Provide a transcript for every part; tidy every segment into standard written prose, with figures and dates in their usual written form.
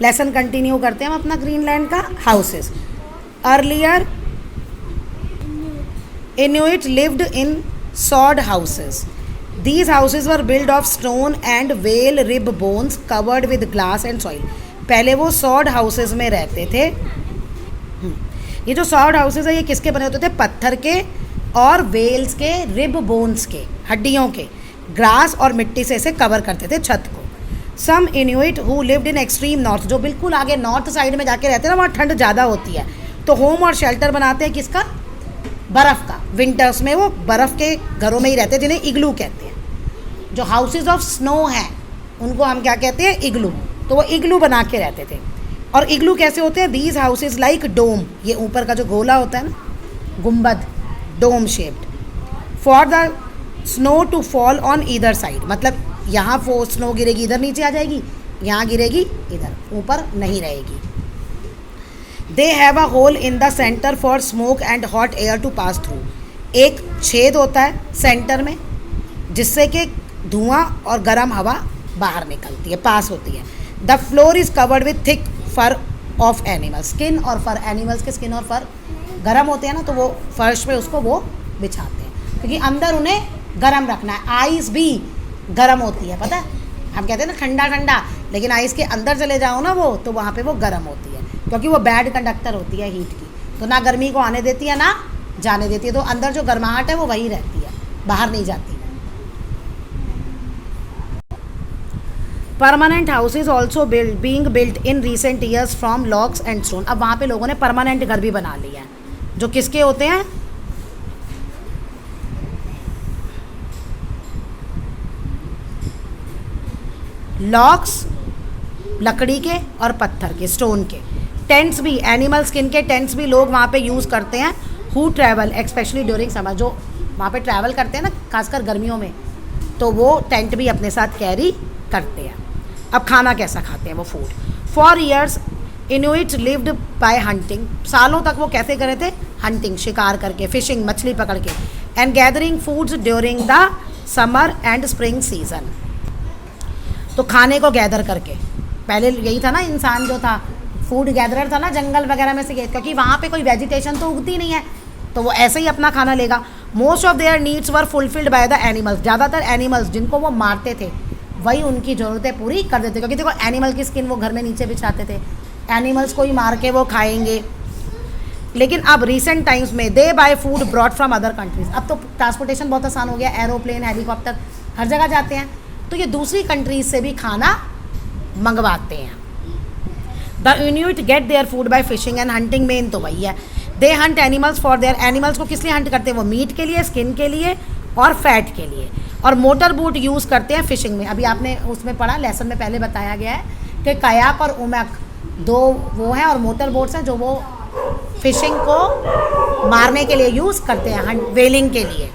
Lesson continue करते हैं हम अपना ग्रीनलैंड का। Houses, earlier Inuit lived in sod houses. These houses were built of stone and whale rib bones covered with glass and soil. पहले वो sawed houses में रहते थे। ये जो सॉड हाउसेस है ये किसके बने होते थे? पत्थर के और वेल्स के रिब बोन्स के, हड्डियों के। ग्रास और मिट्टी से इसे कवर करते थे छत को। Some Inuit who lived in extreme north, जो बिल्कुल आगे नॉर्थ साइड में जाके रहते हैं ना, वहाँ ठंड ज़्यादा होती है, तो होम और शेल्टर बनाते हैं किसका? बर्फ़ का। विंटर्स में वो बर्फ़ के घरों में ही रहते हैं जिन्हें इग्लू कहते हैं। जो हाउसेज ऑफ स्नो हैं उनको हम क्या कहते हैं? इग्लू। तो वो इग्लू बना के रहते थे। और इग्लू कैसे होते हैं? दीज हाउसेज लाइक डोम, ये ऊपर का जो गोला होता है ना, गुम्बद, dome shaped, for the snow to fall on either side. मतलब यहाँ वो स्नो गिरेगी इधर नीचे आ जाएगी, यहाँ गिरेगी इधर, ऊपर नहीं रहेगी। They have a hole in the centre for smoke and hot air to pass through. एक छेद होता है सेंटर में जिससे कि धुआं और गर्म हवा बाहर निकलती है, पास होती है। The floor is covered with thick fur of animals. Skin और फर, एनिमल्स के स्किन और फर गर्म होते हैं ना, तो वो फर्श पे उसको वो बिछाते हैं क्योंकि अंदर उन्हें गर्म रखना है। आइस भी गर्म होती है, पता है? हम कहते हैं ना ठंडा ठंडा, लेकिन आइस के अंदर चले जाओ ना वो, तो वहाँ पे वो गर्म होती है क्योंकि वो बैड कंडक्टर होती है हीट की, तो ना गर्मी को आने देती है ना जाने देती है। तो अंदर जो गर्माहट है वो वही रहती है, बाहर नहीं जाती। Permanent houses also being built in recent years from logs and stone. अब वहाँ पे लोगों ने परमानेंट घर भी बना लिया है जो किसके होते हैं? लॉग्स, लकड़ी के, और पत्थर के, स्टोन के। टेंट्स भी, एनिमल स्किन के टेंट्स भी लोग वहाँ पे यूज़ करते हैं। Who travel especially during summer, जो वहाँ पे ट्रैवल करते हैं ना खासकर गर्मियों में, तो वो टेंट भी अपने साथ कैरी करते हैं। अब खाना कैसा खाते हैं वो? Food. For years Inuit lived by hunting. सालों तक वो कैसे करे थे? हंटिंग, शिकार करके, फिशिंग, मछली पकड़ के, and gathering foods during the summer and spring season. तो खाने को गैदर करके, पहले यही था ना, इंसान जो था फूड गैदरर था ना, जंगल वगैरह में से, क्योंकि वहाँ पे कोई वेजिटेशन तो उगती नहीं है, तो वो ऐसे ही अपना खाना लेगा। Most of their needs were fulfilled by the animals. ज़्यादातर एनिमल्स जिनको वो मारते थे वही उनकी ज़रूरतें पूरी कर देते, क्योंकि देखो एनिमल की स्किन वो घर में नीचे बिछाते थे, एनिमल्स को ही मार के वो खाएंगे। लेकिन अब रिसेंट टाइम्स में they buy food brought from other countries. अब तो ट्रांसपोर्टेशन बहुत आसान हो गया, एरोप्लेन, हेलीकॉप्टर, हर जगह जाते हैं, तो ये दूसरी कंट्रीज से भी खाना मंगवाते हैं। The Inuit get their food by fishing and hunting. Main तो वही है, they hunt animals for their. Animals को किस लिए हंट करते हैं? वो मीट के लिए, स्किन के लिए और फैट के लिए। और मोटर बोट यूज़ करते हैं फिशिंग में। अभी आपने उसमें पढ़ा, लेसन में पहले बताया गया है कि कयाक और उमक दो वो हैं और मोटर बोट्स हैं जो वो फिशिंग को मारने के लिए यूज़ करते हैं, वेलिंग के लिए।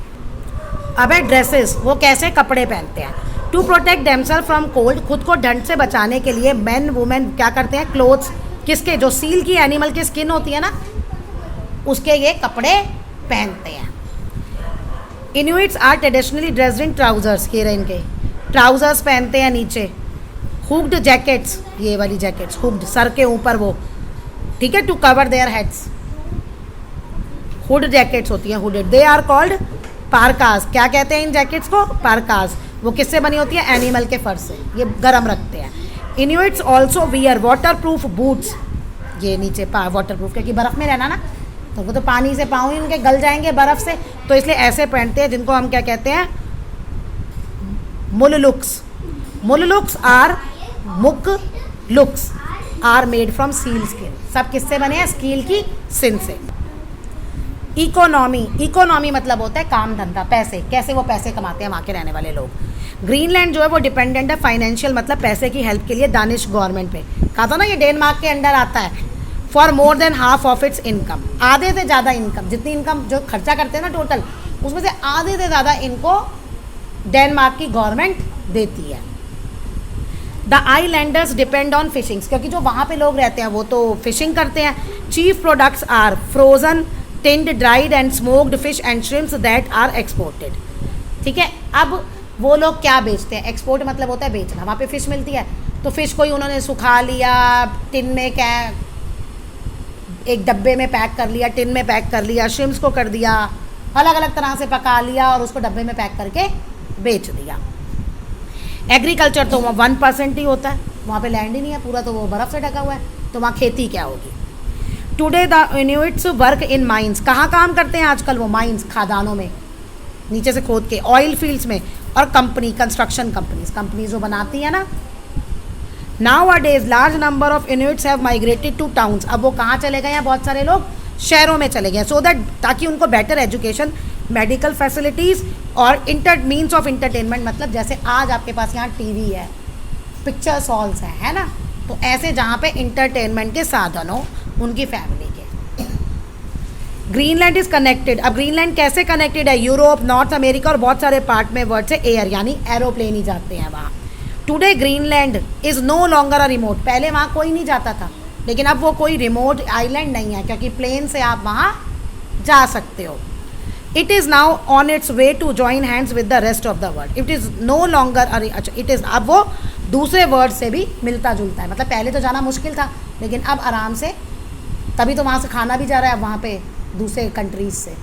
अब है ड्रेसेस, वो कैसे कपड़े पहनते हैं? To protect themselves from cold, खुद को ठंड से बचाने के लिए मेन वुमेन क्या करते हैं? क्लोथ्स, किसके? जो सील की एनिमल की स्किन होती है ना, उसके ये कपड़े पहनते हैं। Inuits are traditionally dressed in trousers, ये रहे इनके ट्राउजर्स पहनते हैं नीचे। हुक्ड जैकेट्स, ये वाली जैकेट्स हुक्ड, सर के ऊपर वो, ठीक है, to cover their heads. Hood jackets होती हैं, hooded. They are called parkas. क्या कहते हैं इन जैकेट्स को? पारकास। वो किससे बनी होती है? एनिमल के फर से, ये गर्म रखते हैं। Inuits also wear waterproof boots, ये नीचे वाटर प्रूफ, क्योंकि बर्फ़ में रहना ना, तो वो तो पानी से पाँव ही उनके गल जाएंगे बर्फ़ से, तो इसलिए ऐसे पहनते हैं, जिनको हम क्या कहते हैं? Mukluks. Mukluks or mukluks are made from seal skin. सब किससे बने हैं? स्कील की सिन से। इकोनॉमी, इकोनॉमी मतलब होता है काम धंधा, पैसे, कैसे वो पैसे कमाते हैं वहाँ के रहने वाले लोग। ग्रीनलैंड जो है वो डिपेंडेंट है फाइनेंशियल, मतलब पैसे की हेल्प के लिए, दानिश गवर्नमेंट पे। कहा था ना ये डेनमार्क के अंडर आता है। For more than half of its income, आधे से ज़्यादा इनकम, जितनी इनकम जो खर्चा करते हैं ना टोटल, उसमें से आधे से ज़्यादा इनको डेनमार्क की गवर्नमेंट देती है। द आईलैंडर्स डिपेंड ऑन फिशिंग्स, क्योंकि जो वहाँ पे लोग रहते हैं वो तो फिशिंग करते हैं। Chief products are frozen, tinned, dried and smoked fish and shrimps that are exported. ठीक है, अब वो लोग क्या बेचते हैं? एक्सपोर्ट मतलब होता है बेचना। वहाँ पे फ़िश मिलती है तो फिश को ही उन्होंने सुखा लिया, टिन में एक डब्बे में पैक कर लिया, टिन में पैक कर लिया, श्रिम्स को कर दिया, अलग अलग तरह से पका लिया और उसको डब्बे में पैक करके बेच दिया। एग्रीकल्चर तो वहाँ 1% ही होता है, वहाँ पे लैंड ही नहीं है, पूरा तो वो बर्फ़ से ढका हुआ है, तो वहाँ खेती क्या होगी। Today the Inuits work in mines, कहाँ काम करते हैं आजकल वो, माइंस, खादानों में, नीचे से खोद के, ऑयल फील्ड्स में, और कंस्ट्रक्शन कंपनीज जो बनाती है ना। Nowadays large number of Inuits have migrated to towns, अब वो कहाँ चले गए हैं, बहुत सारे लोग शहरों में चले गए, सो दैट ताकि उनको बेटर एजुकेशन, मेडिकल फैसिलिटीज़ और मीन्स ऑफ इंटरटेनमेंट, मतलब जैसे आज आपके पास यहाँ टीवी है, पिक्चर्स हॉल्स हैं, है ना, तो ऐसे जहाँ पे इंटरटेनमेंट के साधन हो उनकी फैमिली के। ग्रीनलैंड इज़ कनेक्टेड, अब ग्रीनलैंड कैसे कनेक्टेड है, यूरोप, नॉर्थ अमेरिका और बहुत सारे पार्ट में वर्ड से एयर, यानी एरोप्लेन ही जाते हैं वहाँ। Today Greenland is no longer a remote, पहले वहाँ कोई नहीं जाता था, लेकिन अब वो कोई रिमोट आइलैंड नहीं है, क्योंकि प्लेन से आप वहाँ जा सकते हो। It is now on its way to join hands with the rest of the world, it is no longer, अच्छा इट इज़, अब वो दूसरे वर्ड से भी मिलता जुलता है, मतलब पहले तो जाना मुश्किल था, लेकिन अब आराम से, तभी तो वहाँ से खाना भी जा रहा है वहाँ पे दूसरे कंट्रीज से।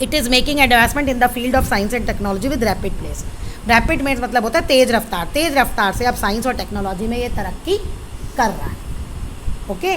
It is making advancement in the field of science and technology with rapid place, rapid में मतलब होता है तेज़ रफ्तार, तेज़ रफ्तार से अब साइंस और टेक्नोलॉजी में ये तरक्की कर रहा है। ओके